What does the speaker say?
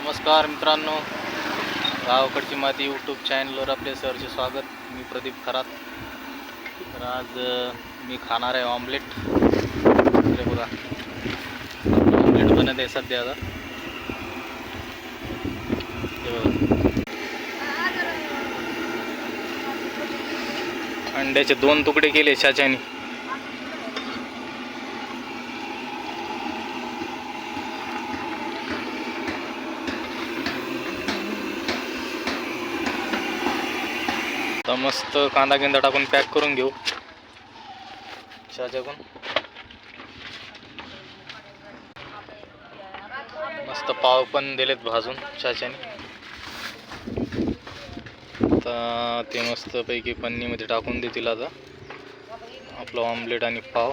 नमस्कार मित्रांनो, गावाकडची माती यूट्यूब चॅनलवर आपले सहर्ष स्वागत. मी प्रदीप खरात. तर आज मी खाणार आहे ऑमलेट. हे बघा, ऑमलेट बनत आहे सध्या. आता हे बघा, अंड्याचे 2 तुकडे केले चाच्यानी. मस्त कांदा गिंदा टाकून पॅक करून घेऊ चहाच्याकून. मस्त पाव पण दिलेत भाजून चहाच्याने. आता ते मस्त पैकी पन्नीमध्ये टाकून देतील आता आपलं ऑमलेट आणि पाव.